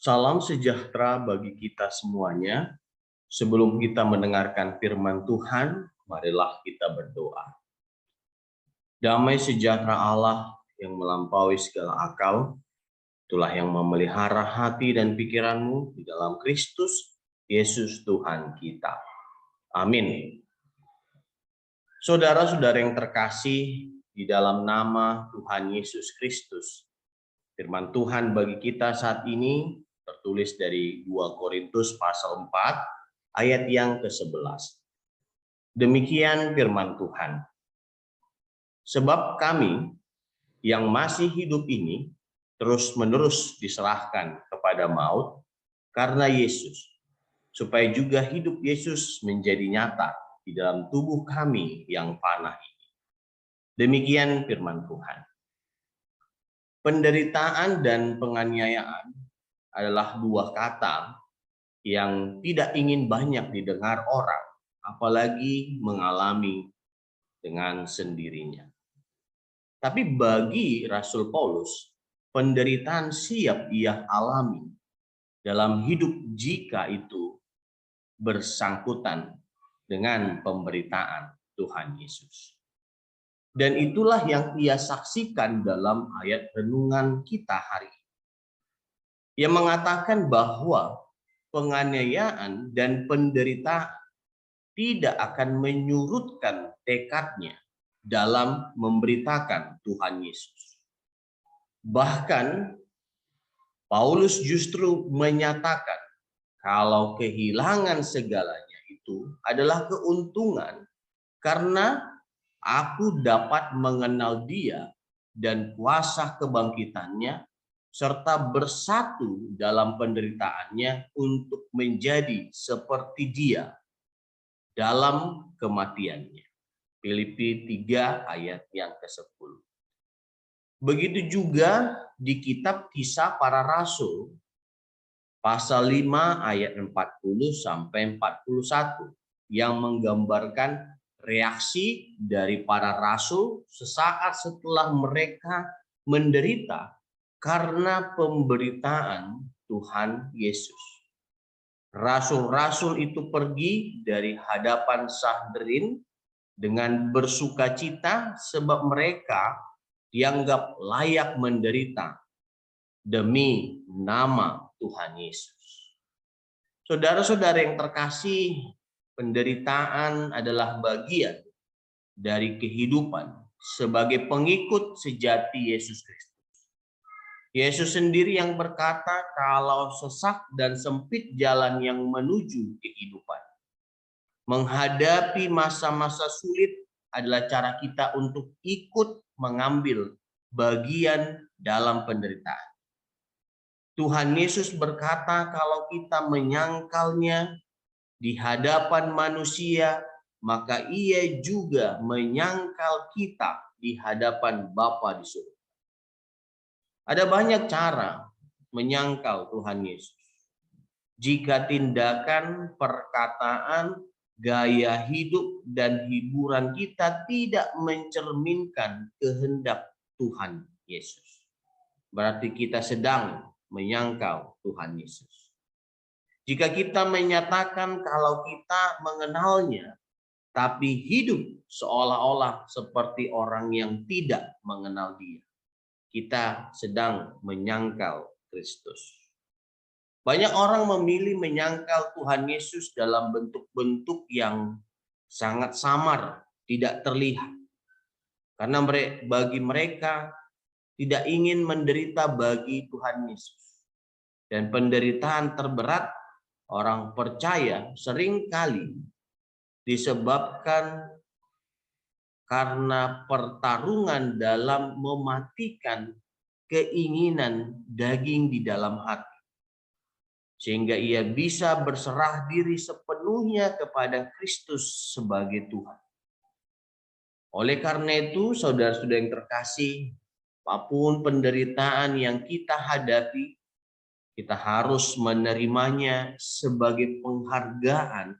Salam sejahtera bagi kita semuanya. Sebelum kita mendengarkan firman Tuhan, marilah kita berdoa. Damai sejahtera Allah yang melampaui segala akal, itulah yang memelihara hati dan pikiranmu di dalam Kristus Yesus Tuhan kita. Amin. Saudara-saudara yang terkasih, di dalam nama Tuhan Yesus Kristus, firman Tuhan bagi kita saat ini tertulis dari 2 Korintus pasal 4 ayat yang ke-11. Demikian firman Tuhan. Sebab kami yang masih hidup ini terus-menerus diserahkan kepada maut karena Yesus, supaya juga hidup Yesus menjadi nyata di dalam tubuh kami yang fana ini. Demikian firman Tuhan. Penderitaan dan penganiayaan adalah dua kata yang tidak ingin banyak didengar orang, apalagi mengalami dengan sendirinya. Tapi bagi Rasul Paulus, penderitaan siap ia alami dalam hidup jika itu bersangkutan dengan pemberitaan Tuhan Yesus. Dan itulah yang ia saksikan dalam ayat renungan kita hari ini. Ia mengatakan bahwa penganiayaan dan penderitaan tidak akan menyurutkan tekadnya dalam memberitakan Tuhan Yesus. Bahkan Paulus justru menyatakan kalau kehilangan segalanya itu adalah keuntungan karena aku dapat mengenal Dia dan kuasa kebangkitannya serta bersatu dalam penderitaannya untuk menjadi seperti Dia dalam kematiannya. Filipi 3 ayat yang ke-10. Begitu juga di kitab Kisah Para Rasul pasal 5 ayat 40 sampai 41 yang menggambarkan reaksi dari para rasul sesaat setelah mereka menderita karena pemberitaan Tuhan Yesus. Rasul-rasul itu pergi dari hadapan Sanhedrin dengan bersukacita sebab mereka dianggap layak menderita demi nama Tuhan Yesus. Saudara-saudara yang terkasih, penderitaan adalah bagian dari kehidupan sebagai pengikut sejati Yesus Kristus. Yesus sendiri yang berkata kalau sesak dan sempit jalan yang menuju kehidupan. Menghadapi masa-masa sulit adalah cara kita untuk ikut mengambil bagian dalam penderitaan. Tuhan Yesus berkata kalau kita menyangkalnya di hadapan manusia, maka ia juga menyangkal kita di hadapan Bapa di surga. Ada banyak cara menyangkal Tuhan Yesus. Jika tindakan, perkataan, gaya hidup, dan hiburan kita tidak mencerminkan kehendak Tuhan Yesus, berarti kita sedang menyangkal Tuhan Yesus. Jika kita menyatakan kalau kita mengenalnya, tapi hidup seolah-olah seperti orang yang tidak mengenal Dia, kita sedang menyangkal Kristus. Banyak orang memilih menyangkal Tuhan Yesus dalam bentuk-bentuk yang sangat samar, tidak terlihat. Karena bagi mereka tidak ingin menderita bagi Tuhan Yesus. Dan penderitaan terberat orang percaya seringkali disebabkan karena pertarungan dalam mematikan keinginan daging di dalam hati. Sehingga ia bisa berserah diri sepenuhnya kepada Kristus sebagai Tuhan. Oleh karena itu, saudara-saudara yang terkasih, apapun penderitaan yang kita hadapi, kita harus menerimanya sebagai penghargaan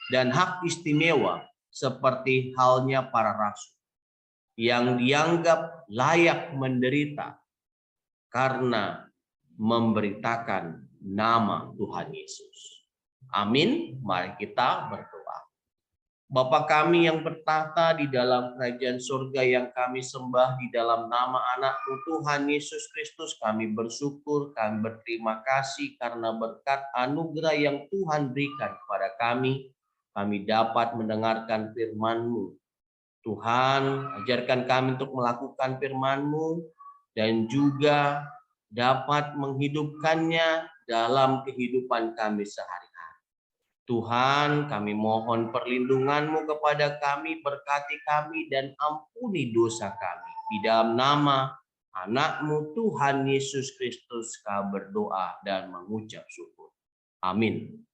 dan hak istimewa seperti halnya para rasul yang dianggap layak menderita karena memberitakan nama Tuhan Yesus. Amin. Mari kita berdoa. Bapa kami yang bertahta di dalam kerajaan surga yang kami sembah di dalam nama anak-Mu Tuhan Yesus Kristus, kami bersyukur, kami berterima kasih karena berkat anugerah yang Tuhan berikan kepada kami dapat mendengarkan firman-Mu. Tuhan, ajarkan kami untuk melakukan firman-Mu dan juga dapat menghidupkannya dalam kehidupan kami sehari-hari. Tuhan, kami mohon perlindungan-Mu kepada kami, berkati kami, dan ampuni dosa kami. Di dalam nama anak-Mu Tuhan Yesus Kristus, kami berdoa dan mengucap syukur. Amin.